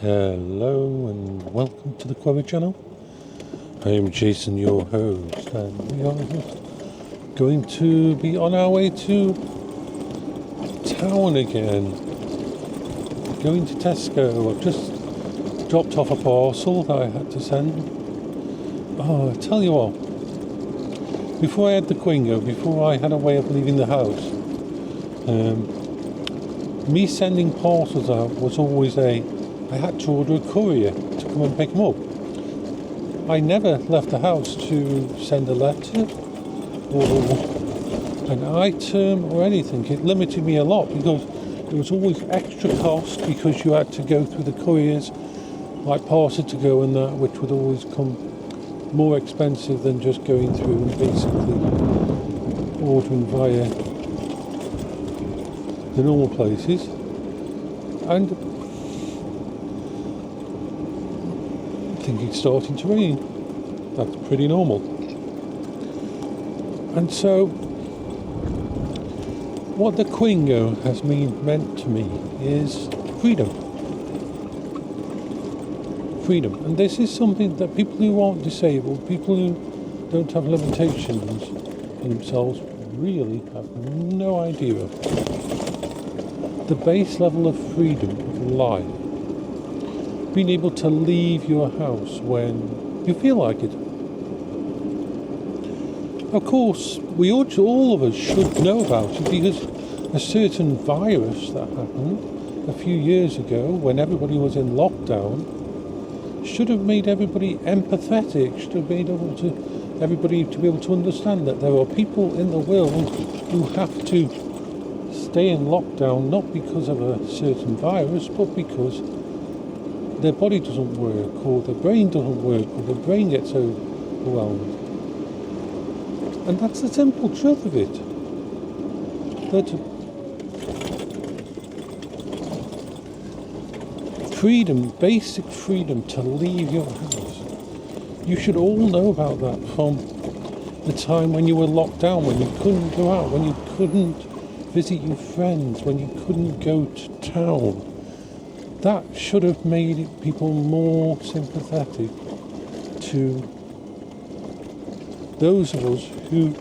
Hello and welcome to the Quingo channel. I am Jason, your host, and we are going to be on our way to town again. Going to Tesco. I've just dropped off a parcel that I had to send. Oh, I tell you what, before I had the Quingo, before I had a way of leaving the house, me sending parcels out was always I had to order a courier to come and pick them up. I never left the house to send a letter or an item or anything. It limited me a lot because there was always extra cost because you had to go through the couriers, like parcel to go and that, which would always come more expensive than just going through and basically ordering via the normal places. And I think it's starting to rain. That's pretty normal. And so what the Quingo has meant to me is freedom. Freedom. And this is something that people who aren't disabled, people who don't have limitations in themselves, really have no idea of. The base level of freedom of life. Being able to leave your house when you feel like it. Of course, all of us should know about it because a certain virus that happened a few years ago when everybody was in lockdown should have made everybody empathetic, should have made everybody to be able to understand that there are people in the world who have to stay in lockdown not because of a certain virus but because their body doesn't work or their brain doesn't work or their brain gets overwhelmed. And that's the simple truth of it. That freedom, basic freedom to leave your house. You should all know about that from the time when you were locked down, when you couldn't go out, when you couldn't visit your friends, when you couldn't go to town. That should have made people more sympathetic to those of us who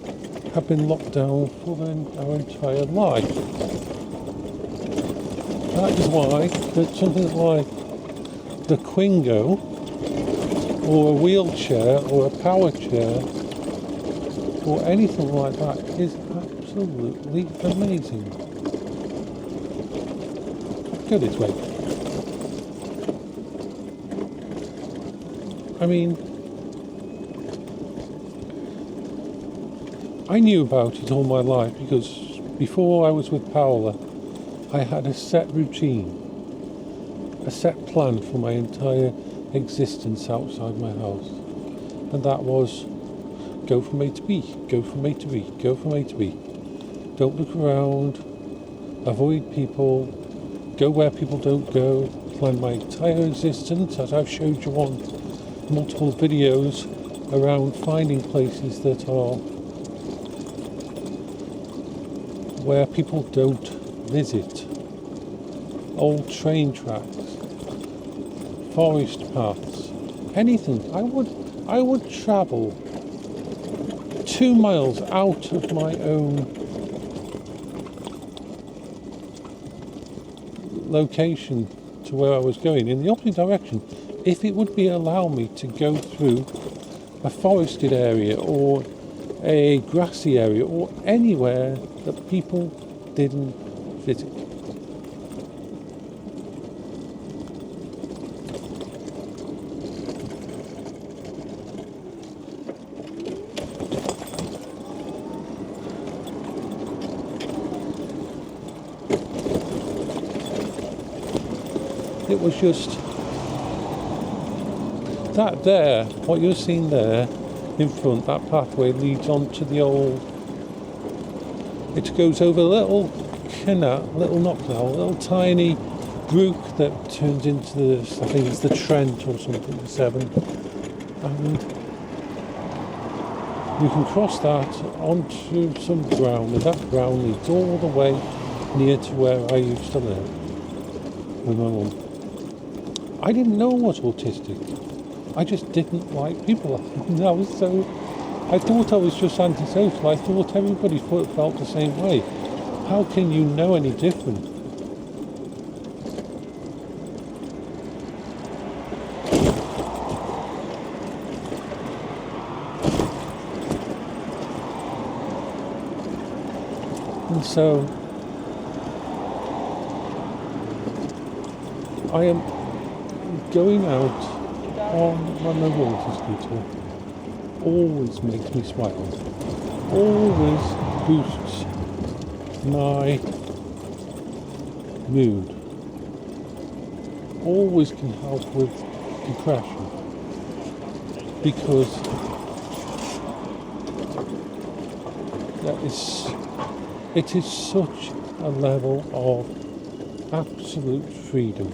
have been locked down for our entire life. That is why that something like the Quingo or a wheelchair or a power chair or anything like that is absolutely amazing. Go this way. I mean, I knew about it all my life because before I was with Bipolar, I had a set routine, a set plan for my entire existence outside my house. And that was go from A to B, go from A to B, go from A to B. Don't look around, avoid people, go where people don't go, plan my entire existence as I've showed you on multiple videos around finding places that are where people don't visit. Old train tracks, forest paths, anything. I would travel 2 miles out of my own location to where I was going in the opposite direction if it would allow me to go through a forested area or a grassy area or anywhere that people didn't visit. It was just that there, what you're seeing there in front, that pathway leads on to the old, it goes over a little canal, not canal, a little tiny brook that turns into the, I think it's the Trent or something, the Severn, and you can cross that onto some ground, and that ground leads all the way near to where I used to live with my mum. I didn't know I was autistic. I just didn't like people. I thought I was just antisocial. I thought everybody felt the same way. How can you know any different? And so I am going out on my mobility scooter. Always makes me smile. Always boosts my mood. Always can help with depression. Because it is such a level of absolute freedom.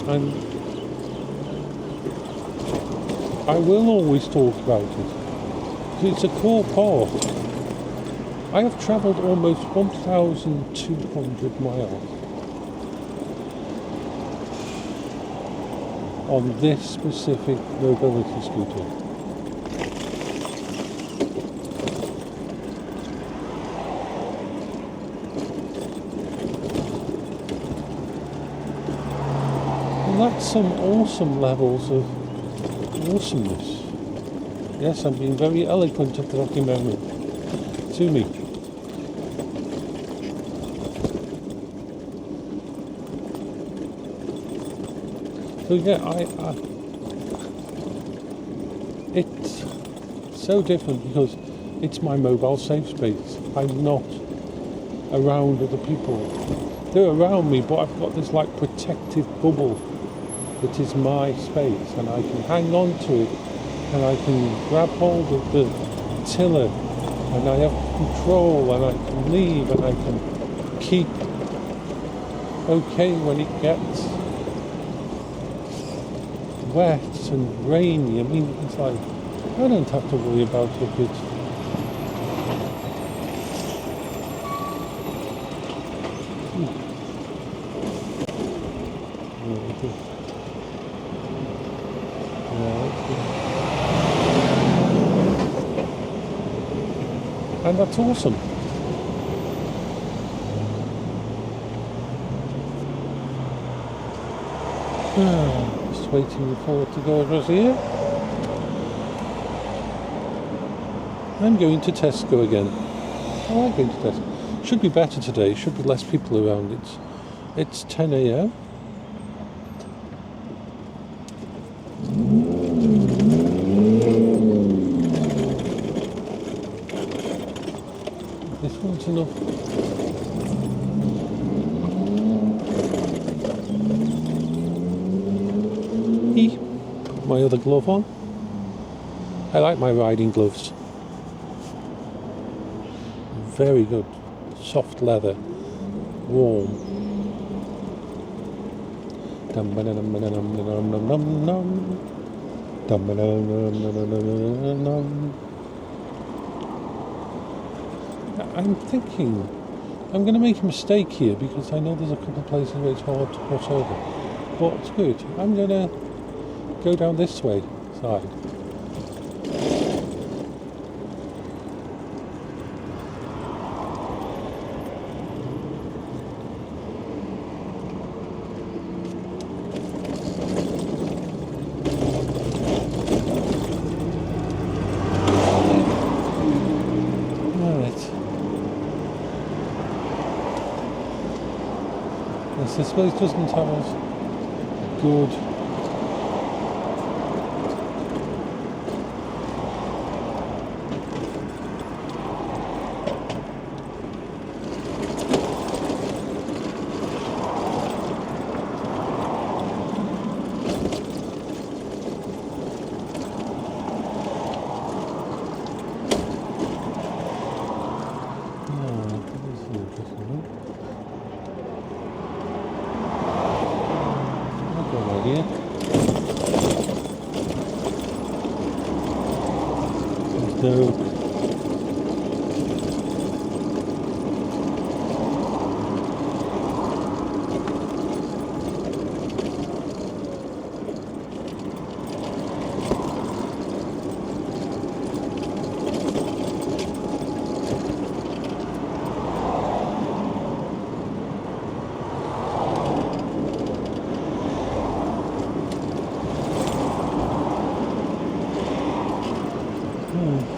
And I will always talk about it. It's a core part. I have travelled almost 1,200 miles on this specific mobility scooter. And that's some awesome levels of awesomeness. Yes, I'm being very eloquent at the lucky moment. To me. So yeah, it's so different because it's my mobile safe space. I'm not around other people. They're around me, but I've got this like protective bubble that is my space, and I can hang on to it, and I can grab hold of the tiller, and I have control, and I can leave, and I can keep okay when it gets wet and rainy. I mean, it's like, I don't have to worry about if it's and that's awesome. Just waiting for it to go across here. I'm going to Tesco again. I like going to Tesco. Should be better today. Should be less people around. It's 10 a.m. This one's enough. Put my other glove on. I like my riding gloves. Very good. Soft leather. Warm. I'm thinking I'm going to make a mistake here because I know there's a couple of places where it's hard to cross over. But it's good. I'm going to go down this way side. This place doesn't have as good an interesting one. I'll go right here. There's no...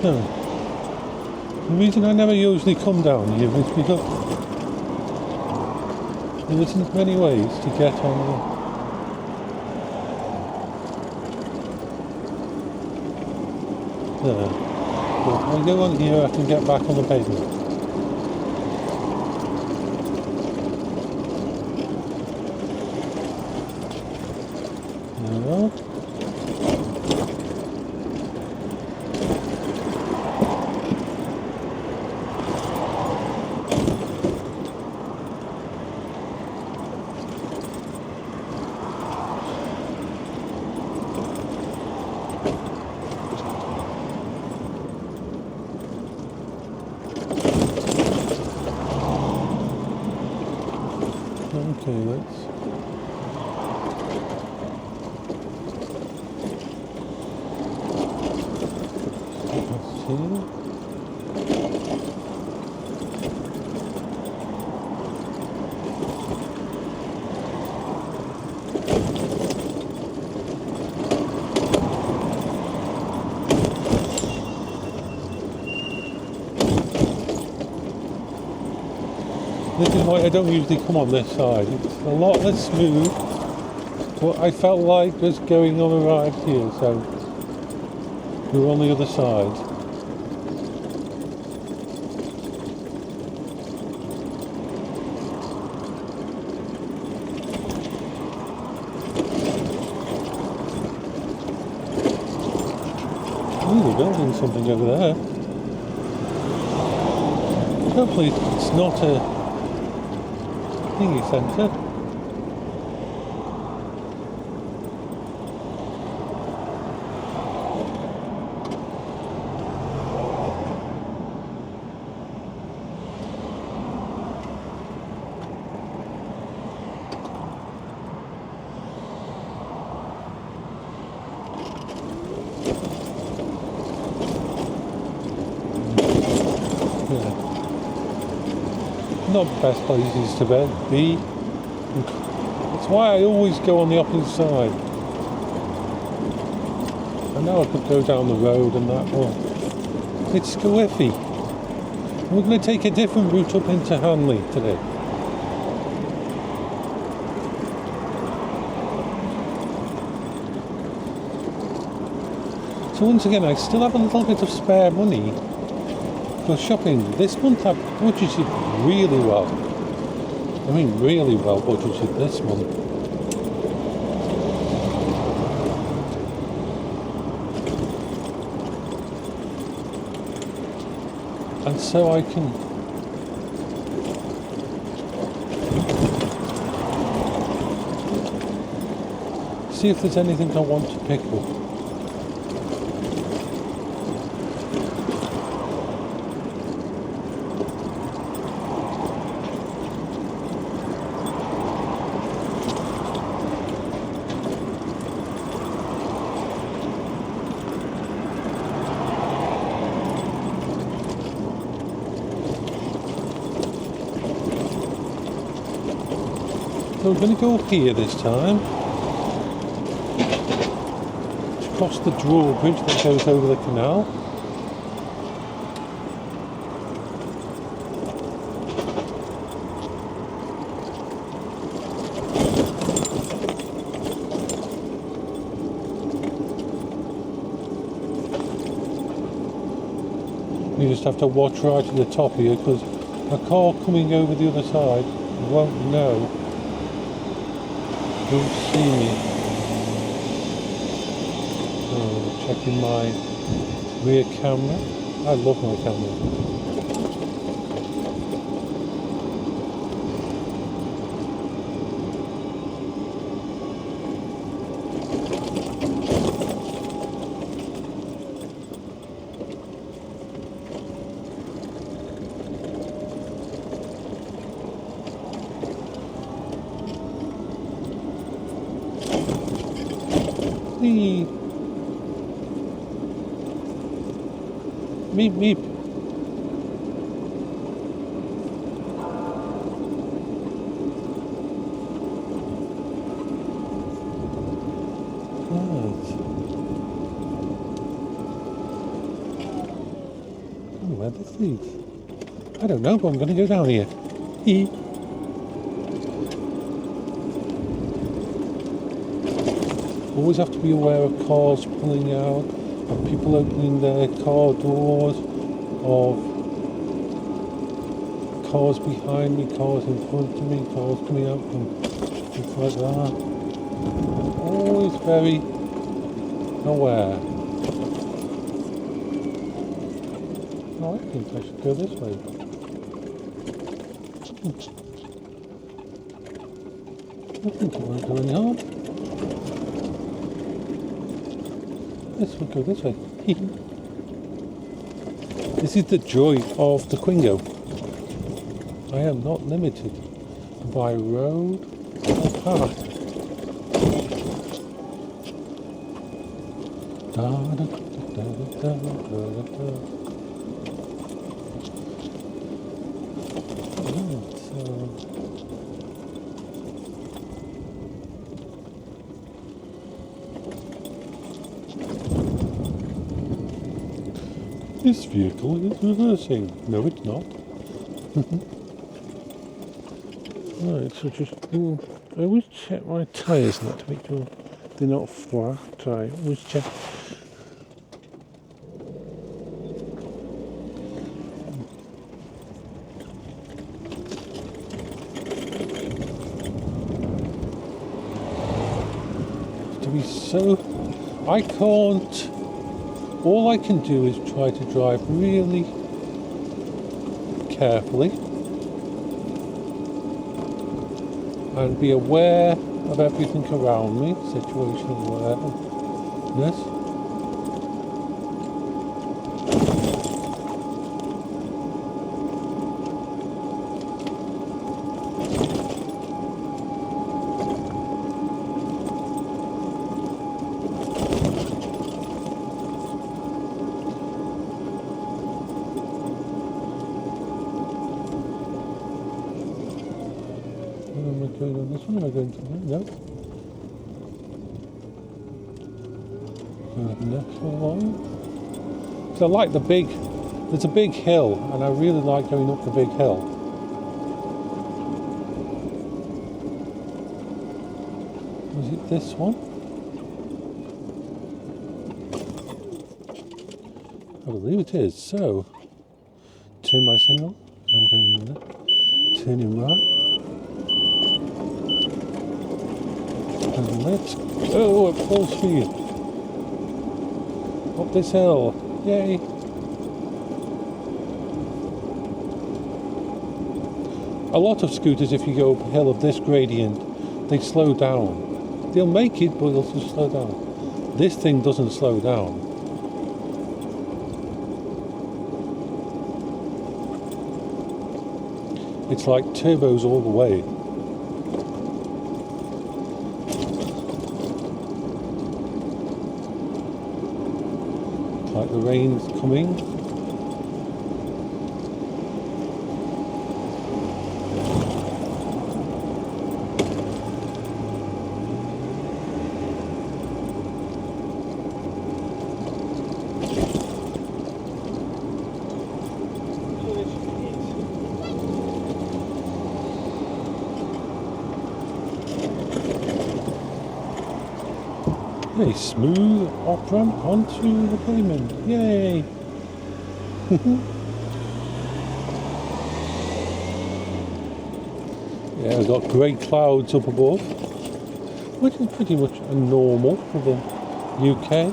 No. The reason I never usually come down here is because there isn't many ways to get on the... There. But if I go on here I can get back on the pavement. No. Okay, let's see. This is why I don't usually come on this side. It's a lot less smooth, but I felt like just going on a ride here, so we're on the other side. Ooh, they're building something over there. Hopefully it's not a thingy centre. Not the best places to be. That's why I always go on the opposite side. I know I could go down the road and that, but it's too iffy. We're going to take a different route up into Hanley today. So once again, I still have a little bit of spare money for shopping. This month I've budgeted really well. I mean really well budgeted this month. And so I can see if there's anything I want to pick up. So we're going to go up here this time, to cross the drawbridge that goes over the canal. You just have to watch right at the top here, because a car coming over the other side won't know. Don't see me. Oh, checking my rear camera. I love my camera. Meep. Meep, meep. Where this leads? I don't know, but I'm going to go down here. Always have to be aware of cars pulling out, of people opening their car doors, of cars behind me, cars in front of me, cars coming out and things like that. Always very aware. Oh, I think I should go this way. I think it won't do any harm. Yes, we'll go this way. This is the joy of the Quingo. I am not limited by road or path. Da, da, da, da, da, da. This vehicle is reversing. No, it's not. Right, so just I always check my tyres not to make sure they're not flat. I always check. To be so, I can't. All I can do is try to drive really carefully and be aware of everything around me, situational awareness. This one, am I going to no? The next one. Because I like there's a big hill, and I really like going up the big hill. Was it this one? I believe it is. So, turn my signal. I'm going in there. Turning right. And let's go at full speed. Up this hill. Yay. A lot of scooters, if you go up a hill of this gradient, they slow down. They'll make it, but they'll just slow down. This thing doesn't slow down. It's like turbos all the way. Like the rain's coming. A smooth off-ramp onto the pavement. Yay! Yeah, we've got grey clouds up above, which is pretty much a normal for the UK.